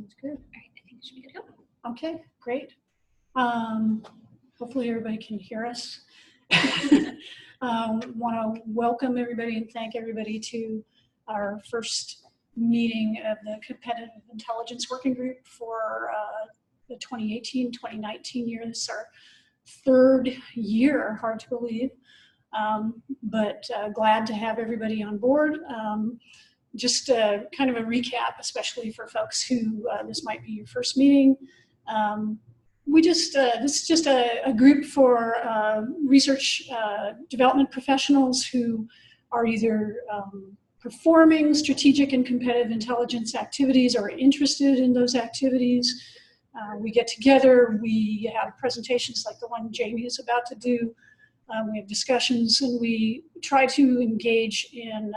Sounds good. All right, I think it should be good to go. Okay, great. Hopefully everybody can hear us. Want to welcome everybody and thank everybody to our first meeting of the Competitive Intelligence Working Group for the 2018-2019 year. This is our third year, hard to believe, but glad to have everybody on board. Just kind of a recap, especially for folks who this might be your first meeting. This is just a group for research development professionals who are either performing strategic and competitive intelligence activities or interested in those activities. We get together, we have presentations like the one Jamie is about to do. We have discussions, and we try to engage in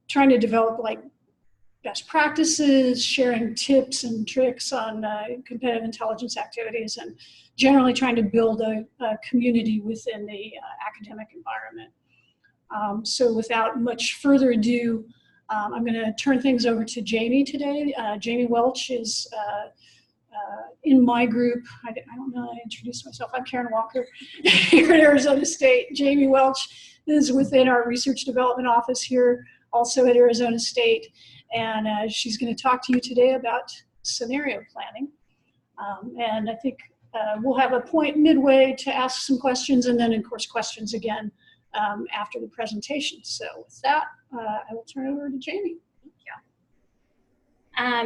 trying to develop like best practices, sharing tips and tricks on competitive intelligence activities, and generally trying to build a community within the academic environment. So without much further ado, I'm going to turn things over to Jamie today. Jamie Welch is in my group. I don't know how I introduced myself. I'm Karen Walker here at Arizona State. Jamie Welch is within our research development office here, also at Arizona State. And she's going to talk to you today about scenario planning. And I think we'll have a point midway to ask some questions, and then, of course, questions again after the presentation. So with that, I will turn it over to Jamie.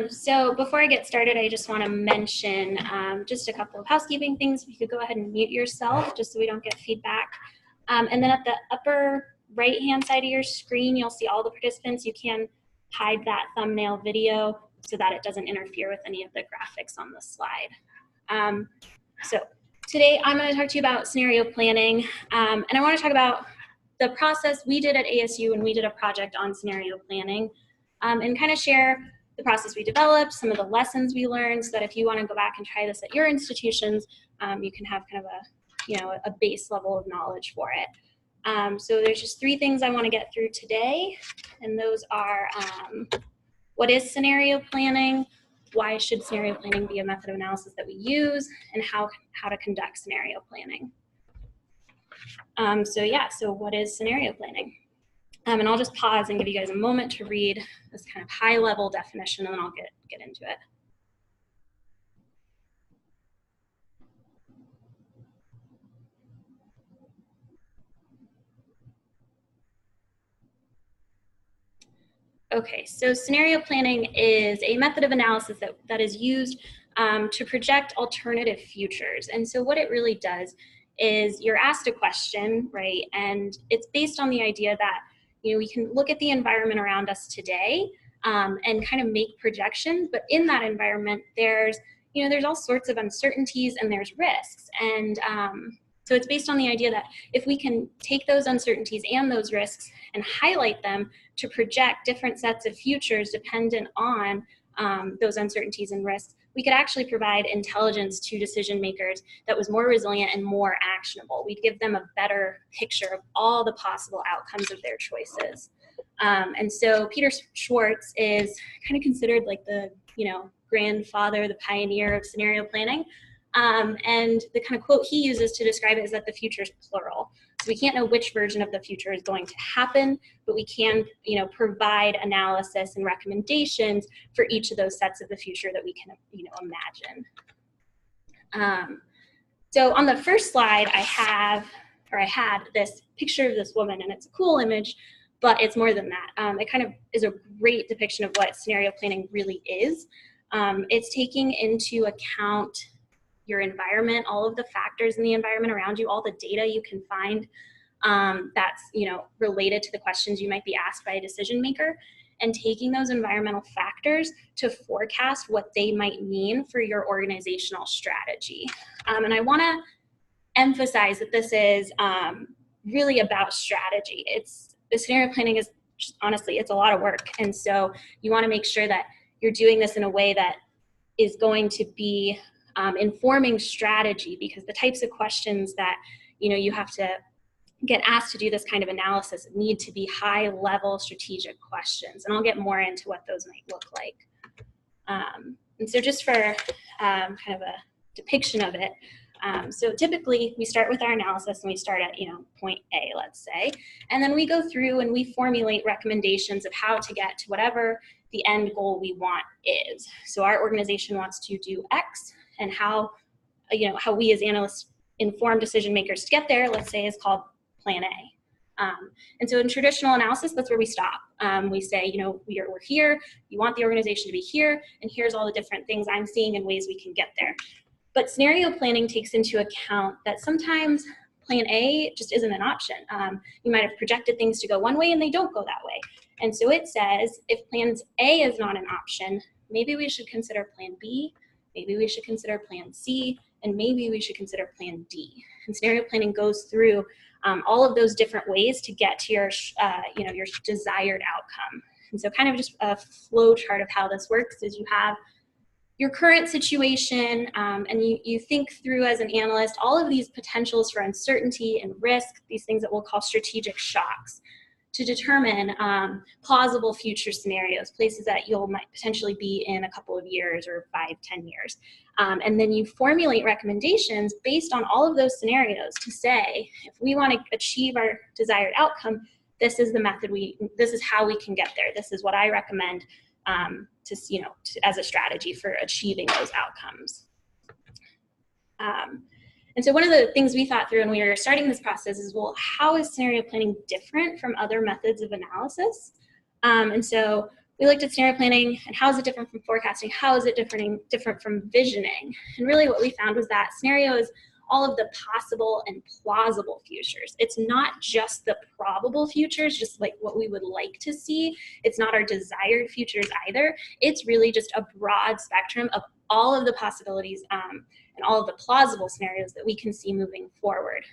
So before I get started, I just want to mention just a couple of housekeeping things. If you could go ahead and mute yourself just so we don't get feedback. And then at the upper right-hand side of your screen, you'll see all the participants. You can hide that thumbnail video so that it doesn't interfere with any of the graphics on the slide. So today I'm going to talk to you about scenario planning, and I want to talk about the process we did at ASU when we did a project on scenario planning, and kind of share the process we developed, some of the lessons we learned, so that if you want to go back and try this at your institutions, you can have kind of a base level of knowledge for it. So there's just three things I want to get through today, and those are what is scenario planning, why should scenario planning be a method of analysis that we use, and how to conduct scenario planning. So what is scenario planning? And I'll just pause and give you guys a moment to read this kind of high-level definition, and then I'll get into it. Okay, so scenario planning is a method of analysis that is used to project alternative futures. And so what it really does is you're asked a question, right? And it's based on the idea that, we can look at the environment around us today and kind of make projections, but in that environment, there's all sorts of uncertainties and there's risks. And so it's based on the idea that if we can take those uncertainties and those risks and highlight them to project different sets of futures dependent on those uncertainties and risks, we could actually provide intelligence to decision makers that was more resilient and more actionable. We'd give them a better picture of all the possible outcomes of their choices. And so Peter Schwartz is kind of considered like the grandfather, the pioneer of scenario planning. And the kind of quote he uses to describe it is that the future is plural. So we can't know which version of the future is going to happen, but we can, provide analysis and recommendations for each of those sets of the future that we can, imagine. So on the first slide, I had this picture of this woman, and it's a cool image, but it's more than that. It kind of is a great depiction of what scenario planning really is. It's taking into account your environment, all of the factors in the environment around you, all the data you can find that's related to the questions you might be asked by a decision maker, and taking those environmental factors to forecast what they might mean for your organizational strategy. And I want to emphasize that this is really about strategy. The scenario planning is just, honestly, it's a lot of work, and so you want to make sure that you're doing this in a way that is going to be informing strategy, because the types of questions that you have to get asked to do this kind of analysis need to be high-level strategic questions, and I'll get more into what those might look like. And so just for kind of a depiction of it, so typically we start with our analysis and we start at, point A, let's say, and then we go through and we formulate recommendations of how to get to whatever the end goal we want is. So our organization wants to do X, and how we as analysts inform decision makers to get there, let's say, is called Plan A. And so in traditional analysis, that's where we stop. We say, we're here, you want the organization to be here, and here's all the different things I'm seeing and ways we can get there. But scenario planning takes into account that sometimes Plan A just isn't an option. You might have projected things to go one way and they don't go that way. And so it says, if Plan A is not an option, maybe we should consider Plan B, maybe we should consider Plan C, and maybe we should consider Plan D. And scenario planning goes through all of those different ways to get to your, your desired outcome. And so kind of just a flow chart of how this works is you have your current situation, and you think through as an analyst all of these potentials for uncertainty and risk, these things that we'll call strategic shocks, to determine plausible future scenarios, places that might potentially be in a couple of years or 5, 10 years. And then you formulate recommendations based on all of those scenarios to say, if we want to achieve our desired outcome, this is the method this is how we can get there. This is what I recommend as a strategy for achieving those outcomes. And so one of the things we thought through when we were starting this process is, well, how is scenario planning different from other methods of analysis? And so we looked at scenario planning and how is it different from forecasting? How is it different from visioning? And really what we found was that scenario is all of the possible and plausible futures. It's not just the probable futures, just like what we would like to see. It's not our desired futures either. It's really just a broad spectrum of all of the possibilities and all of the plausible scenarios that we can see moving forward.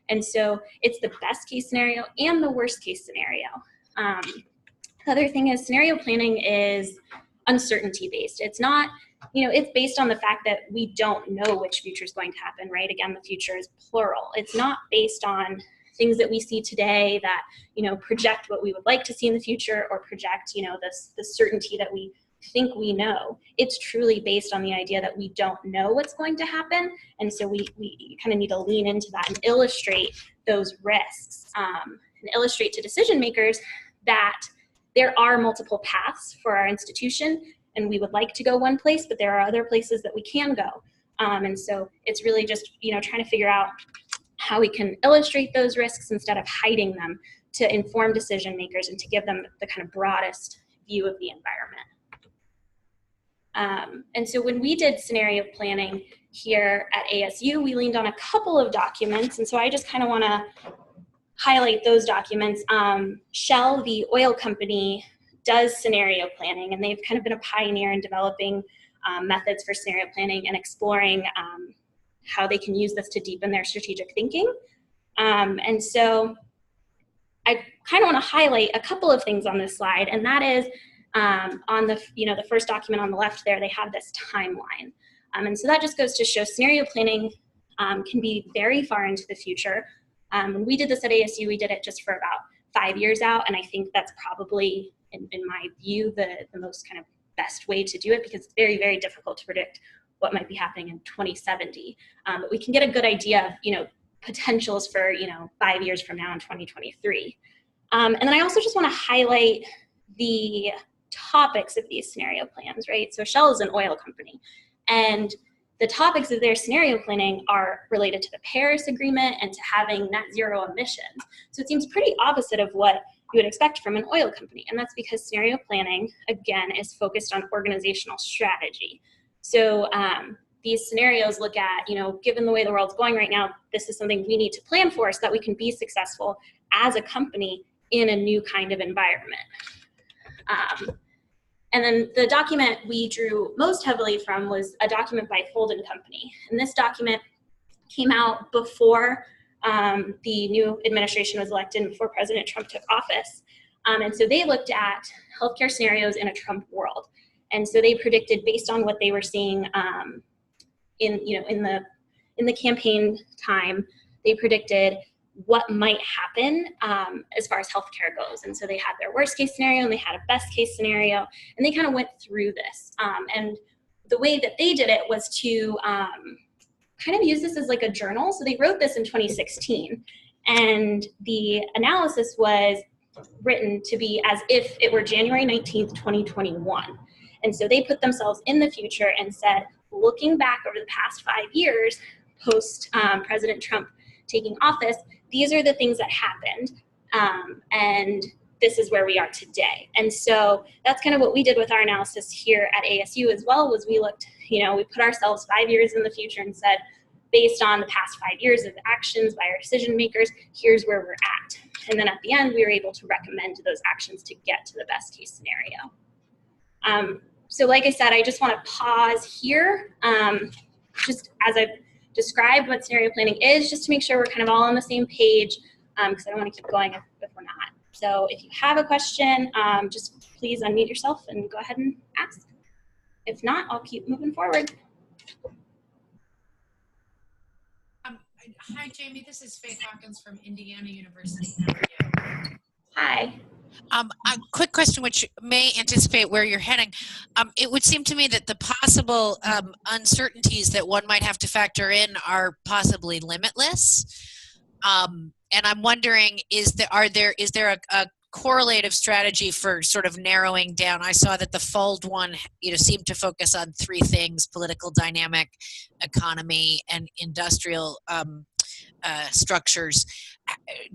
And so it's the best case scenario and the worst case scenario. The other thing is scenario planning is uncertainty based. It's not, it's based on the fact that we don't know which future is going to happen, right? Again, the future is plural. It's not based on things that we see today that, project what we would like to see in the future or project, the certainty that we think we know. It's truly based on the idea that we don't know what's going to happen. And so we kind of need to lean into that and illustrate those risks and illustrate to decision makers that there are multiple paths for our institution, and we would like to go one place, but there are other places that we can go. And so it's really just, trying to figure out how we can illustrate those risks instead of hiding them to inform decision makers and to give them the kind of broadest view of the environment. And so when we did scenario planning here at ASU, we leaned on a couple of documents. And so I just kind of want to highlight those documents. Shell, the oil company, does scenario planning, and they've kind of been a pioneer in developing methods for scenario planning and exploring how they can use this to deepen their strategic thinking. And so I kind of want to highlight a couple of things on this slide, and that is on the first document on the left there, they have this timeline. And so that just goes to show scenario planning can be very far into the future. When we did this at ASU, we did it just for about 5 years out, and I think that's probably, in my view, the most kind of best way to do it, because it's very, very difficult to predict what might be happening in 2070. But we can get a good idea of, potentials for, 5 years from now in 2023. And then I also just want to highlight the topics of these scenario plans, right? So Shell is an oil company, and the topics of their scenario planning are related to the Paris Agreement and to having net zero emissions. So it seems pretty opposite of what you would expect from an oil company. And that's because scenario planning, again, is focused on organizational strategy. So these scenarios look at, given the way the world's going right now, this is something we need to plan for so that we can be successful as a company in a new kind of environment. And then the document we drew most heavily from was a document by Fuld & Company. And this document came out before the new administration was elected and before President Trump took office. And so they looked at healthcare scenarios in a Trump world. And so they predicted, based on what they were seeing in the campaign time, they predicted what might happen as far as healthcare goes. And so they had their worst case scenario and they had a best case scenario, and they kind of went through this. And the way that they did it was to kind of use this as like a journal. So they wrote this in 2016, and the analysis was written to be as if it were January 19th, 2021. And so they put themselves in the future and said, looking back over the past 5 years, post President Trump taking office, these are the things that happened, and this is where we are today. And so that's kind of what we did with our analysis here at ASU as well, was we looked, we put ourselves 5 years in the future and said, based on the past 5 years of actions by our decision makers, here's where we're at. And then at the end, we were able to recommend those actions to get to the best case scenario. So like I said, I just want to pause here, just as I've described what scenario planning is, just to make sure we're kind of all on the same page, because I don't want to keep going if we're not. So if you have a question, just please unmute yourself and go ahead and ask. If not, I'll keep moving forward. Hi, Jamie. This is Faith Hawkins from Indiana University. How are you? Hi. A quick question, which may anticipate where you're heading. It would seem to me that the possible uncertainties that one might have to factor in are possibly limitless. And I'm wondering, is there a correlative strategy for sort of narrowing down? I saw that the FOLD one, seemed to focus on 3 things: political dynamic, economy, and industrial structures.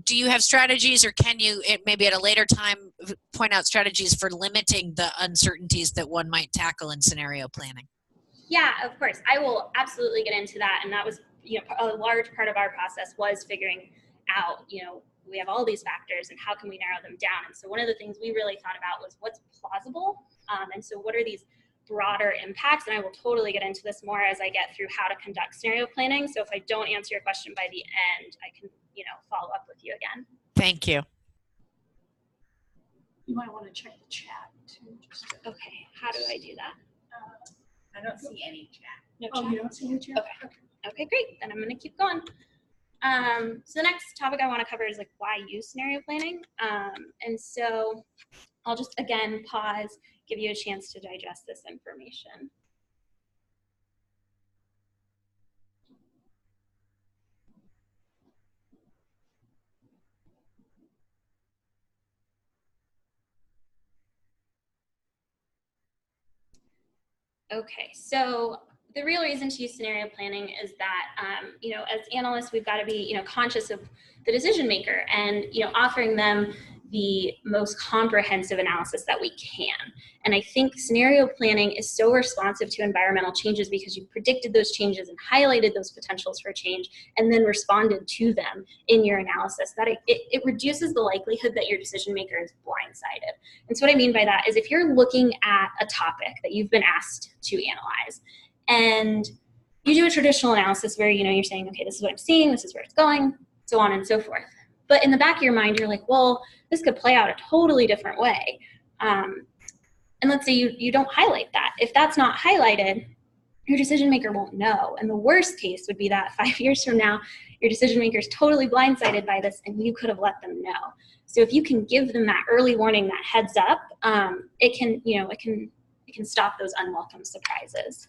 Do you have strategies, or can you, maybe at a later time, point out strategies for limiting the uncertainties that one might tackle in scenario planning? Yeah, of course. I will absolutely get into that. And that was, a large part of our process was figuring out, we have all these factors and how can we narrow them down? And so one of the things we really thought about was what's plausible. And so what are these broader impacts? And I will totally get into this more as I get through how to conduct scenario planning. So if I don't answer your question by the end, I can, follow up with you again. Thank you. You might want to check the chat too. Okay, how do I do that? I don't see any chat. No Oh, chat? you don't see the chat? Okay, great. Then I'm going to keep going. So the next topic I want to cover is like why use scenario planning. And so I'll just again pause, give you a chance to digest this information. Okay, so the real reason to use scenario planning is that, as analysts, we've got to be, conscious of the decision maker and, offering them the most comprehensive analysis that we can. And I think scenario planning is so responsive to environmental changes because you predicted those changes and highlighted those potentials for change and then responded to them in your analysis, that it reduces the likelihood that your decision maker is blindsided. And so what I mean by that is if you're looking at a topic that you've been asked to analyze and you do a traditional analysis where, you're saying, okay, this is what I'm seeing, this is where it's going, so on and so forth. But in the back of your mind, you're like, well, this could play out a totally different way. And let's say you don't highlight that. If that's not highlighted, your decision maker won't know. And the worst case would be that 5 years from now, your decision maker is totally blindsided by this and you could have let them know. So if you can give them that early warning, that heads up, it can stop those unwelcome surprises.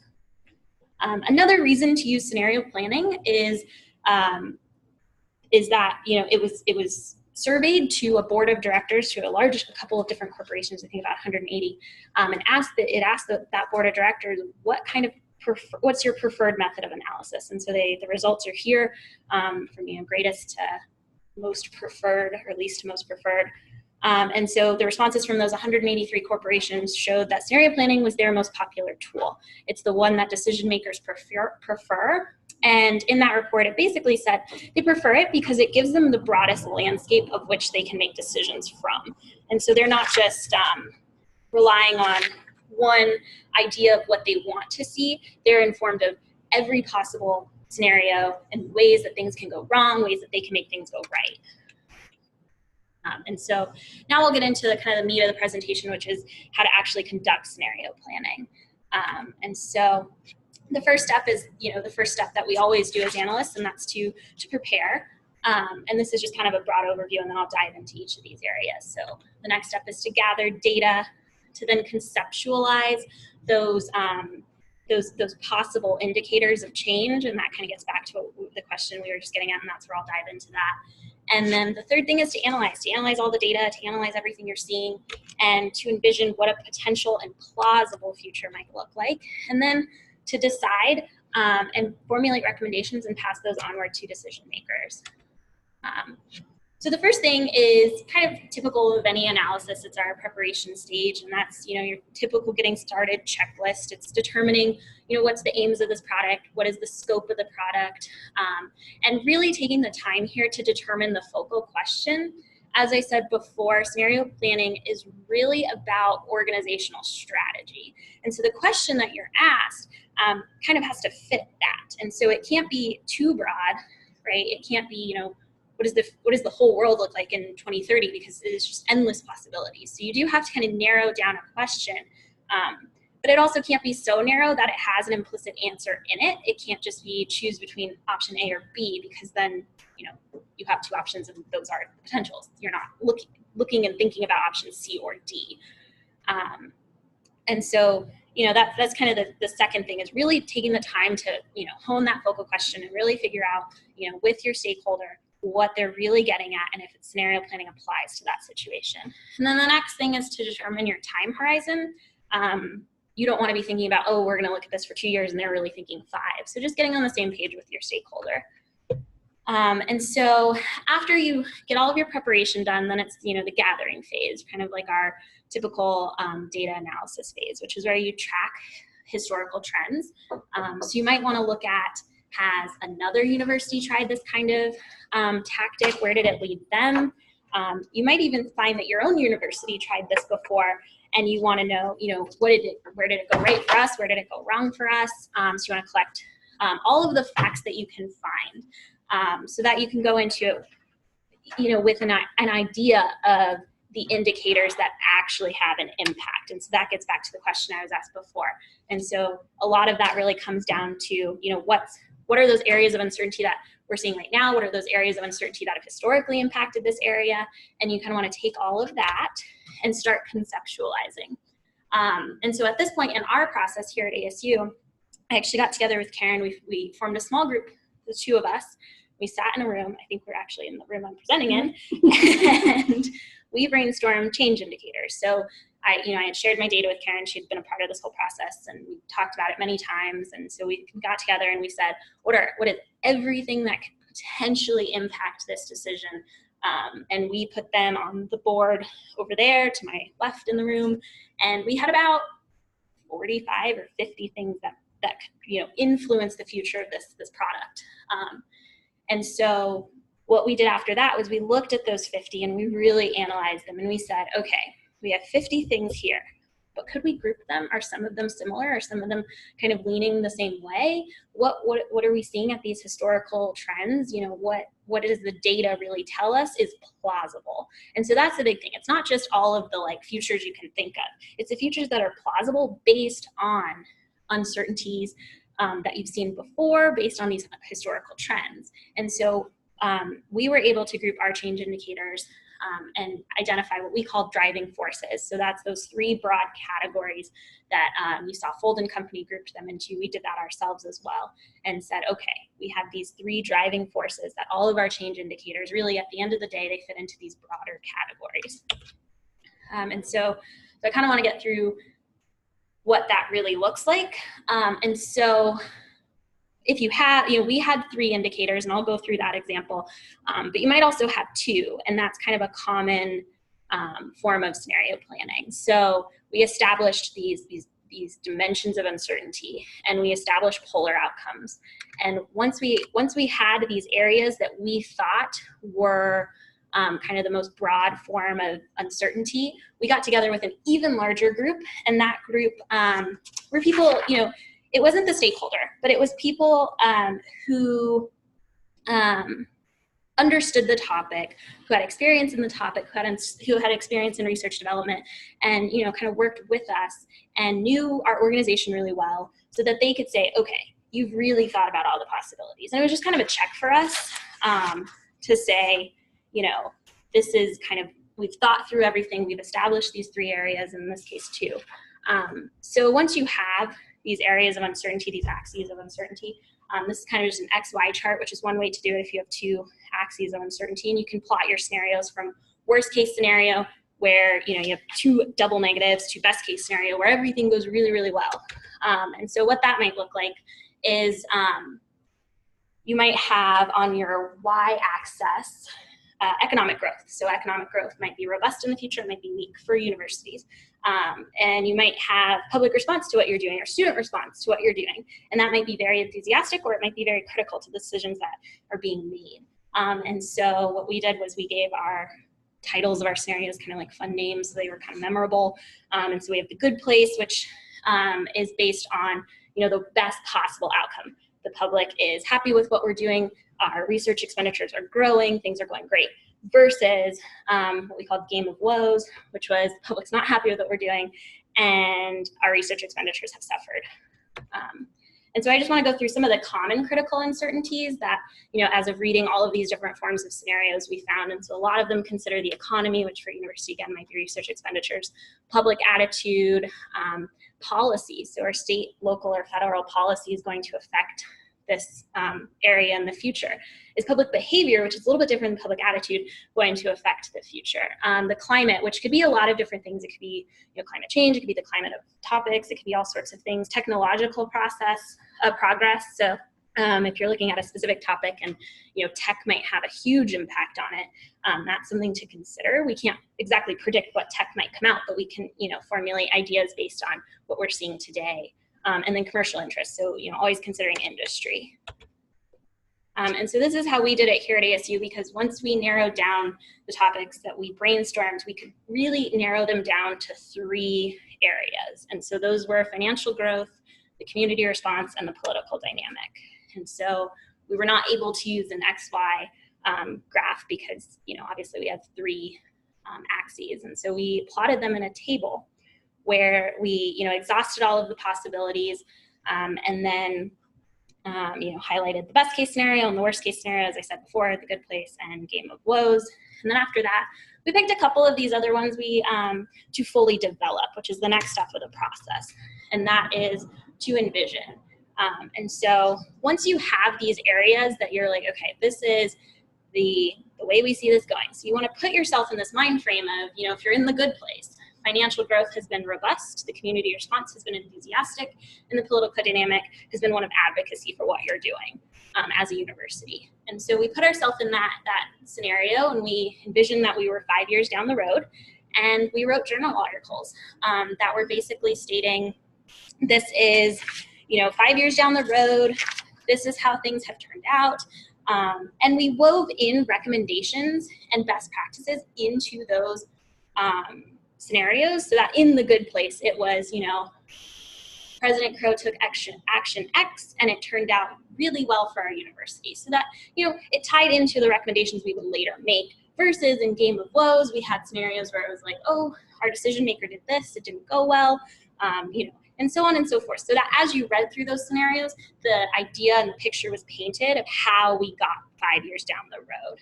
Another reason to use scenario planning is that it was surveyed to a board of directors, to a couple of different corporations, I think about 180, and asked that board of directors what's your preferred method of analysis. And so the results are here, from greatest to most preferred, or least to most preferred. And so the responses from those 183 corporations showed that scenario planning was their most popular tool. It's the one that decision makers prefer. And in that report, it basically said they prefer it because it gives them the broadest landscape of which they can make decisions from. And so they're not just relying on one idea of what they want to see. They're informed of every possible scenario and ways that things can go wrong, ways that they can make things go right. And so now we'll get into the kind of the meat of the presentation, which is how to actually conduct scenario planning. And so the first step is, the first step that we always do as analysts, and that's to prepare. And this is just kind of a broad overview, and then I'll dive into each of these areas. So the next step is to gather data to then conceptualize those possible indicators of change, and that kind of gets back to the question we were just getting at, and that's where I'll dive into that. And then the third thing is to analyze all the data, to analyze everything you're seeing, and to envision what a potential and plausible future might look like, and then to decide and formulate recommendations and pass those onward to decision makers. So the first thing is kind of typical of any analysis. It's our preparation stage, and that's, you know, your typical getting started checklist. It's determining, you know, what's the aims of this product, what is the scope of the product, and really taking the time here to determine the focal question. As I said before, scenario planning is really about organizational strategy. And so the question that you're asked kind of has to fit that. And so it can't be too broad, right? It can't be, you know, what does the whole world look like in 2030, because it's just endless possibilities. So you do have to kind of narrow down a question, but it also can't be so narrow that it has an implicit answer in it. It can't just be choose between option A or B, because then, you know, you have two options and those are the potentials. You're not looking and thinking about option C or D. And so, you know, that's kind of the second thing, is really taking the time to, you know, hone that focal question and really figure out, you know, with your stakeholder, what they're really getting at, and if scenario planning applies to that situation. And then the next thing is to determine your time horizon. You don't want to be thinking about, oh, we're going to look at this for 2 years, and they're really thinking 5. So just getting on the same page with your stakeholder. And so after you get all of your preparation done, then it's, you know, the gathering phase, kind of like our typical data analysis phase, which is where you track historical trends. So you might want to look at, has another university tried this kind of tactic? Where did it lead them? You might even find that your own university tried this before, and you want to know, you know, where did it go right for us? Where did it go wrong for us? So you want to collect all of the facts that you can find, so that you can go into, you know, with an idea of the indicators that actually have an impact. And so that gets back to the question I was asked before. And so a lot of that really comes down to, you know, what are those areas of uncertainty that we're seeing right now? What are those areas of uncertainty that have historically impacted this area? And you kind of want to take all of that and start conceptualizing. And so at this point in our process here at ASU, I actually got together with Karen. We formed a small group, the two of us. We sat in a room. I think we're actually in the room I'm presenting in. And we brainstormed change indicators. So I had shared my data with Karen. She'd been a part of this whole process, and we talked about it many times. And so we got together and we said, what is everything that could potentially impact this decision? And we put them on the board over there to my left in the room. And we had about 45 or 50 things that you know, influence the future of this product. And so what we did after that was we looked at those 50 and we really analyzed them, and we said, okay, we have 50 things here, but could we group them? Are some of them similar? Are some of them kind of leaning the same way? What are we seeing at these historical trends? You know, what does the data really tell us is plausible? And so that's the big thing. It's not just all of the like futures you can think of. It's the futures that are plausible based on uncertainties that you've seen before, based on these historical trends. And so we were able to group our change indicators and identify what we call driving forces. So that's those 3 broad categories that you saw Fold & Company grouped them into. We did that ourselves as well, and said, okay, we have these 3 driving forces that all of our change indicators, really at the end of the day, they fit into these broader categories. And so I kind of want to get through what that really looks like. And so if you have, you know, we had 3 indicators, and I'll go through that example, but you might also have 2, and that's kind of a common form of scenario planning. So we established these dimensions of uncertainty, and we established polar outcomes. And once we had these areas that we thought were kind of the most broad form of uncertainty, we got together with an even larger group, and that group were people, you know, it wasn't the stakeholder, but it was people who understood the topic, who had experience in the topic, who had experience in research development, and, you know, kind of worked with us and knew our organization really well, so that they could say, okay, you've really thought about all the possibilities. And it was just kind of a check for us to say, this is kind of, we've thought through everything, we've established these 3 areas, in this case 2. So once you have these areas of uncertainty, these axes of uncertainty, this is kind of just an XY chart, which is one way to do it if you have 2 axes of uncertainty, and you can plot your scenarios from worst case scenario where you have 2 double negatives to best case scenario where everything goes really, really well. And so what that might look like is you might have on your y-axis economic growth. So economic growth might be robust in the future, it might be weak for universities. And you might have public response to what you're doing or student response to what you're doing. And that might be very enthusiastic, or it might be very critical to the decisions that are being made. And so what we did was we gave our titles of our scenarios kind of like fun names, so they were kind of memorable. And so we have the good place, which is based on the best possible outcome. The public is happy with what we're doing, our research expenditures are growing, things are going great, versus what we called game of woes, which was the public's not happy with what we're doing and our research expenditures have suffered. And so I just want to go through some of the common critical uncertainties that, as of reading all of these different forms of scenarios we found. And so a lot of them consider the economy, which for university, again, might be research expenditures, public attitude, policy. So our state, local, or federal policy is going to affect this area in the future. Is public behavior, which is a little bit different than public attitude, going to affect the future? The climate, which could be a lot of different things. It could be climate change, it could be the climate of topics, it could be all sorts of things, technological progress. So if you're looking at a specific topic and tech might have a huge impact on it, that's something to consider. We can't exactly predict what tech might come out, but we can formulate ideas based on what we're seeing today. And then commercial interests, so always considering industry. And so this is how we did it here at ASU, because once we narrowed down the topics that we brainstormed, we could really narrow them down to 3 areas. And so those were financial growth, the community response, and the political dynamic. And so we were not able to use an XY graph because obviously we have 3 axes. And so we plotted them in a table where we exhausted all of the possibilities, and then highlighted the best case scenario and the worst case scenario, as I said before, the good place and game of woes. And then after that, we picked a couple of these other ones to fully develop, which is the next step of the process, and that is to envision. And so once you have these areas that you're like, okay, this is the way we see this going. So you want to put yourself in this mind frame of, if you're in the good place, financial growth has been robust, the community response has been enthusiastic, and the political dynamic has been one of advocacy for what you're doing as a university. And so we put ourselves in that scenario, and we envisioned that we were 5 years down the road, and we wrote journal articles that were basically stating, this is 5 years down the road, this is how things have turned out. And we wove in recommendations and best practices into those scenarios, so that in the good place it was, President Crow took action X and it turned out really well for our university, so that it tied into the recommendations we would later make, versus in game of woes we had scenarios where it was like, oh, our decision maker did this, it didn't go well, and so on and so forth, so that as you read through those scenarios, the idea and the picture was painted of how we got 5 years down the road.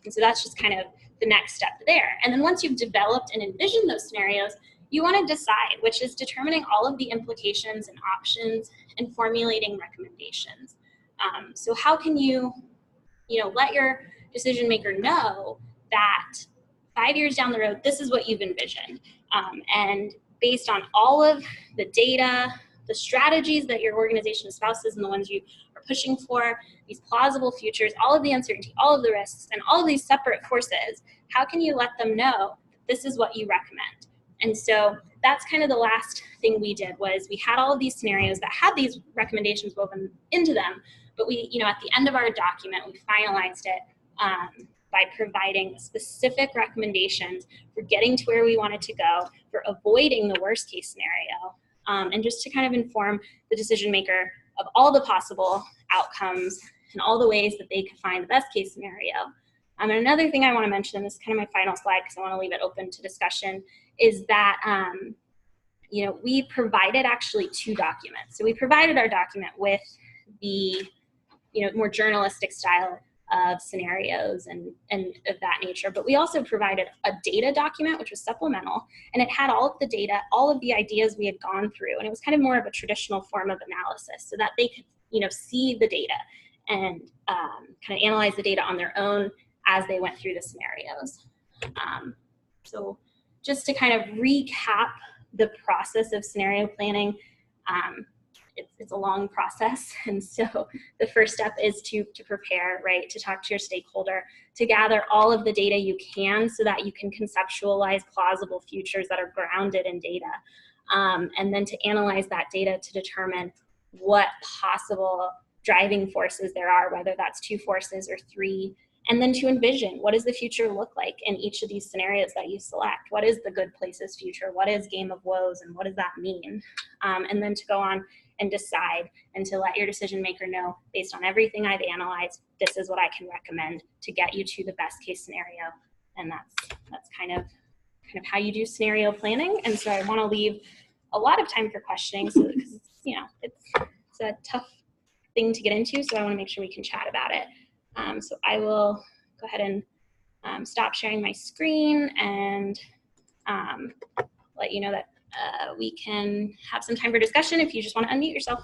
And so that's just kind of the next step there. And then once you've developed and envisioned those scenarios, you want to decide, which is determining all of the implications and options and formulating recommendations. So how can you, let your decision maker know that 5 years down the road, this is what you've envisioned. And based on all of the data, the strategies that your organization espouses and the ones you are pushing for, these plausible futures, all of the uncertainty, all of the risks, and all of these separate forces, how can you let them know this is what you recommend? And so that's kind of the last thing we did, was we had all of these scenarios that had these recommendations woven into them, but we, at the end of our document, we finalized it by providing specific recommendations for getting to where we wanted to go, for avoiding the worst case scenario, and just to kind of inform the decision maker of all the possible outcomes and all the ways that they could find the best case scenario. And another thing I want to mention, and this is kind of my final slide because I want to leave it open to discussion, is that we provided actually 2 documents. So we provided our document with the more journalistic style of scenarios and of that nature. But we also provided a data document, which was supplemental, and it had all of the data, all of the ideas we had gone through, and it was kind of more of a traditional form of analysis so that they could, see the data and kind of analyze the data on their own as they went through the scenarios. So just to kind of recap the process of scenario planning, it's a long process. And so the first step is to prepare, right? To talk to your stakeholder, to gather all of the data you can so that you can conceptualize plausible futures that are grounded in data. And then to analyze that data to determine what possible driving forces there are, whether that's 2 forces or 3, and then to envision what does the future look like in each of these scenarios that you select. What is the good places future? What is game of woes, and what does that mean? And then to go on and decide and to let your decision maker know, based on everything I've analyzed, this is what I can recommend to get you to the best case scenario. And that's kind of how you do scenario planning. And so I want to leave a lot of time for questioning, so because it's a tough thing to get into, so I want to make sure we can chat about it. So I will go ahead and stop sharing my screen and let you know that we can have some time for discussion if you just want to unmute yourself.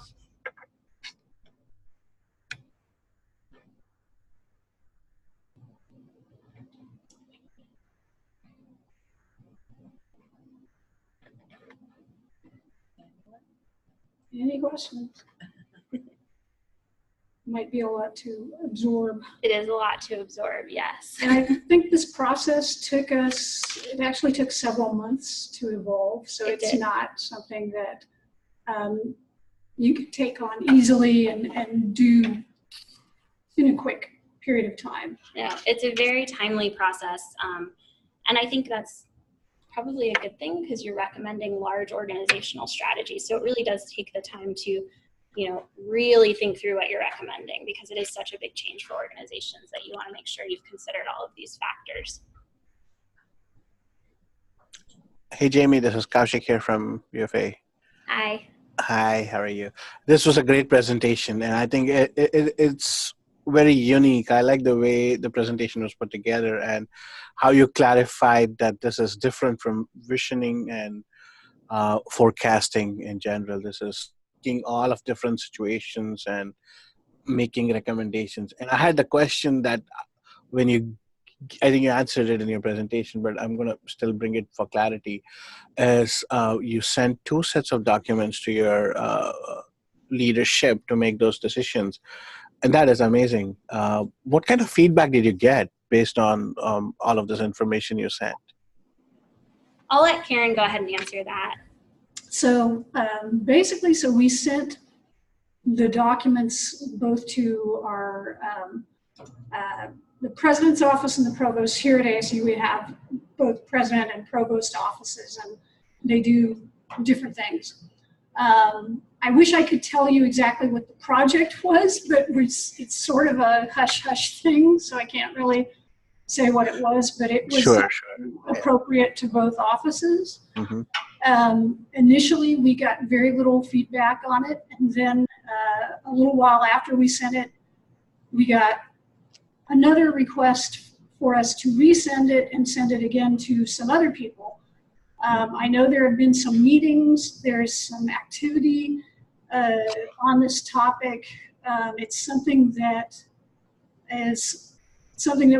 Any questions? Might be a lot to absorb. It is a lot to absorb, yes. And I think this process it actually took several months to evolve. So it's not something that you could take on easily and do in a quick period of time. Yeah, it's a very timely process. And I think that's probably a good thing because you're recommending large organizational strategies. So it really does take the time to really think through what you're recommending, because it is such a big change for organizations that you want to make sure you've considered all of these factors. Hey, Jamie, this is Kaushik here from UFA. Hi. Hi, how are you? This was a great presentation, and I think it's very unique. I like the way the presentation was put together and how you clarified that this is different from visioning and forecasting in general. This is all of different situations and making recommendations. And I had the question that I think you answered it in your presentation, but I'm going to still bring it for clarity, as you sent 2 sets of documents to your leadership to make those decisions. And that is amazing. What kind of feedback did you get based on all of this information you sent? I'll let Karen go ahead and answer that. So basically, we sent the documents both to our the president's office and the provost. Here at ASU, we have both president and provost offices, and they do different things. I wish I could tell you exactly what the project was, but it's sort of a hush-hush thing, so I can't really say what it was, but it was appropriate to both offices. Mm-hmm. Initially, we got very little feedback on it, and then a little while after we sent it, we got another request for us to resend it and send it again to some other people. I know there have been some meetings, there's some activity on this topic. It's something that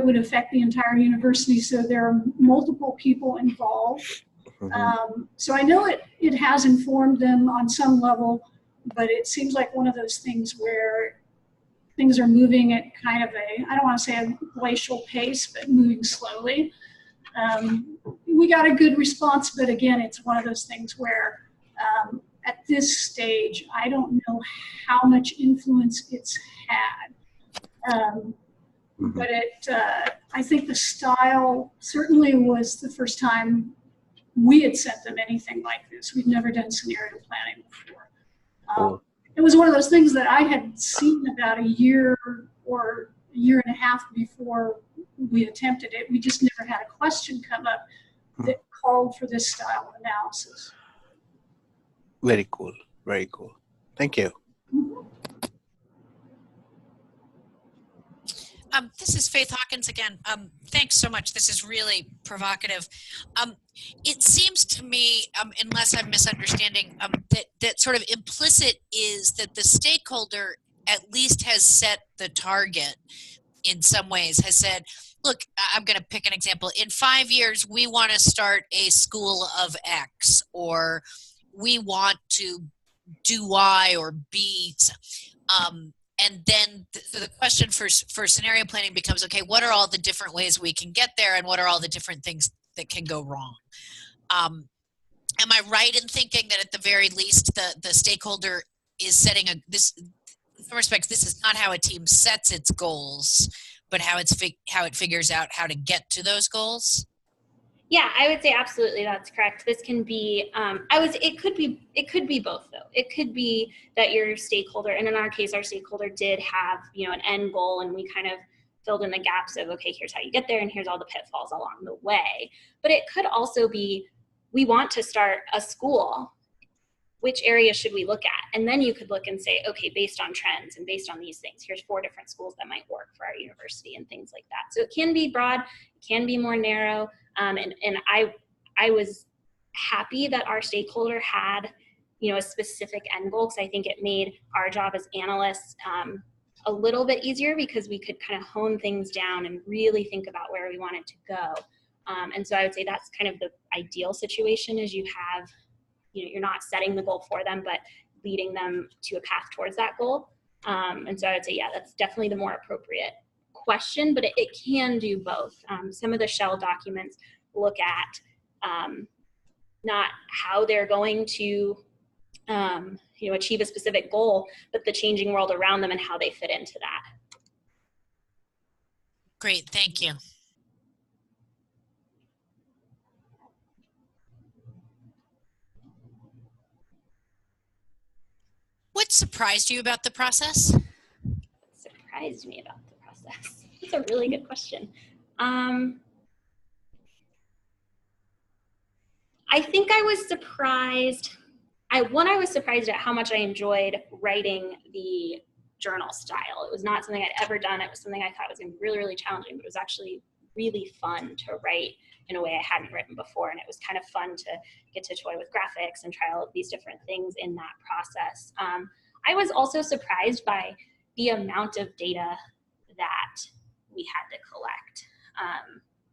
would affect the entire university, so there are multiple people involved. Mm-hmm. So I know it has informed them on some level, but it seems like one of those things where things are moving at kind of I don't want to say a glacial pace, but moving slowly. We got a good response, but again, it's one of those things where at this stage, I don't know how much influence it's had. But I think the style certainly was the first time we had sent them anything like this. We've never done scenario planning before. It was one of those things that I had seen about a year or a year and a half before we attempted it. We just never had a question come up that called for this style of analysis. Very cool. Very cool. Thank you. This is Faith Hawkins again. Thanks so much. This is really provocative. It seems to me, unless I'm misunderstanding, that sort of implicit is that the stakeholder at least has set the target in some ways, has said, look, I'm going to pick an example. In 5 years, we want to start a school of X, or we want to do Y or B. And then the question for scenario planning becomes, okay, what are all the different ways we can get there, and what are all the different things that can go wrong? Am I right in thinking that at the very least the stakeholder is setting this, in some respects, this is not how a team sets its goals, but how it figures out how to get to those goals? Yeah, I would say absolutely that's correct. This can be, it could be both though. It could be that your stakeholder, and in our case, our stakeholder did have, an end goal, and we kind of filled in the gaps of, okay, here's how you get there, and here's all the pitfalls along the way. But it could also be, we want to start a school. Which area should we look at? And then you could look and say, okay, based on trends and based on these things, here's 4 different schools that might work for our university and things like that. So it can be broad, it can be more narrow. And I was happy that our stakeholder had, a specific end goal, because I think it made our job as analysts a little bit easier, because we could kind of hone things down and really think about where we wanted to go. And so I would say that's kind of the ideal situation, is you have, you're not setting the goal for them, but leading them to a path towards that goal. And so I would say, yeah, that's definitely the more appropriate question, but it can do both. Some of the shell documents look at not how they're going to achieve a specific goal, but the changing world around them and how they fit into that. Great, thank you. What surprised you about the process? Surprised me about the process? That's a really good question. I think I was surprised. I was surprised at how much I enjoyed writing the journal style. It was not something I'd ever done. It was something I thought was going to be really, really challenging, but it was actually really fun to write in a way I hadn't written before. And it was kind of fun to get to toy with graphics and try all of these different things in that process. I was also surprised by the amount of data that we had to collect,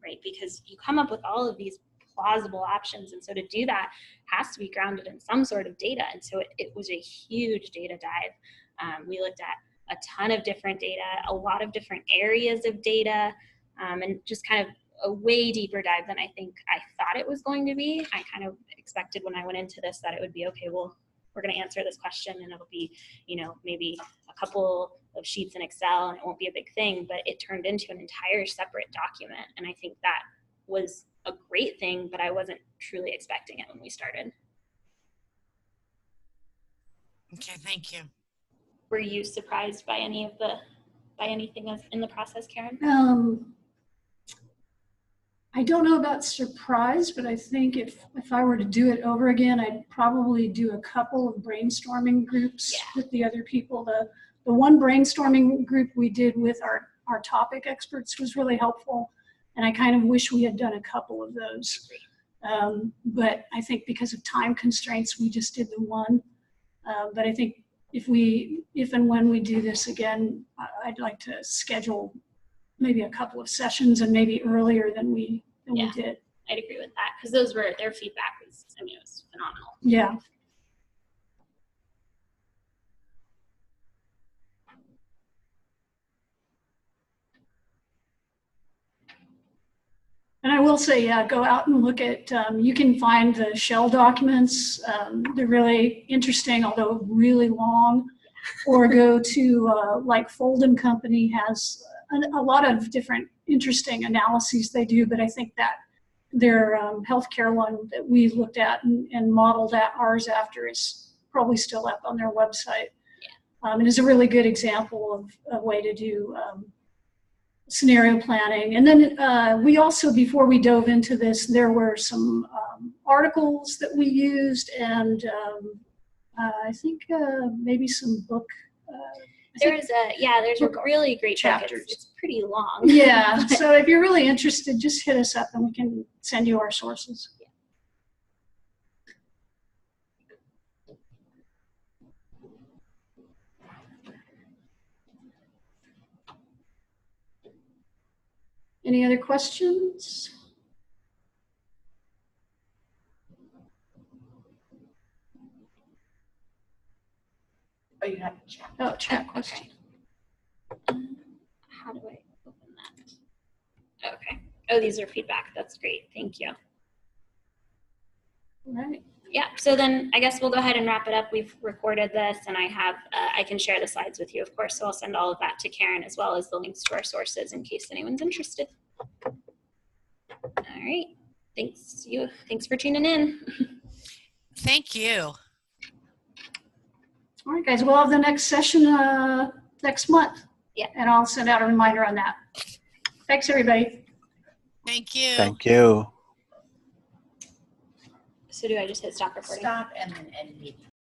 right? Because you come up with all of these plausible options. And so to do that has to be grounded in some sort of data. And so it was a huge data dive. We looked at a ton of different data, a lot of different areas of data, and just kind of a way deeper dive than I think I thought it was going to be. I kind of expected when I went into this that it would be, okay, well, we're going to answer this question and it'll be, maybe a couple of sheets in Excel and it won't be a big thing, but it turned into an entire separate document. And I think that was a great thing, but I wasn't truly expecting it when we started. Okay, thank you. Were you surprised by anything in the process, Karen? I don't know about surprise, but I think if I were to do it over again, I'd probably do a couple of brainstorming groups with the other people. The one brainstorming group we did with our topic experts was really helpful, and I kind of wish we had done a couple of those. But I think because of time constraints, we just did the one. But I think if and when we do this again, I'd like to schedule maybe a couple of sessions, and maybe earlier than we did. I'd agree with that, because their feedback was, it was phenomenal. Yeah. And I will say, go out and look at, you can find the shell documents. They're really interesting, although really long. Or go to, like Fold & Company has a lot of different interesting analyses they do, but I think that their healthcare one that we looked at and modeled ours after is probably still up on their website. Yeah. And is a really good example of a way to do scenario planning. And then we also, before we dove into this, there were some articles that we used, and I think maybe some book There's a really great book. Chapters. It's pretty long. Yeah, so if you're really interested, just hit us up and we can send you our sources. Any other questions? Oh, you have to check. Oh, chat question. How do I open that? Okay. Oh, these are feedback. That's great. Thank you. All right. Yeah, so then I guess we'll go ahead and wrap it up. We've recorded this and I have, I can share the slides with you, of course, so I'll send all of that to Karen as well as the links to our sources in case anyone's interested. All right, thanks for tuning in. Thank you. All right, guys, we'll have the next session next month. Yeah. And I'll send out a reminder on that. Thanks, everybody. Thank you. Thank you. So do I just hit stop recording? Stop and then end meeting.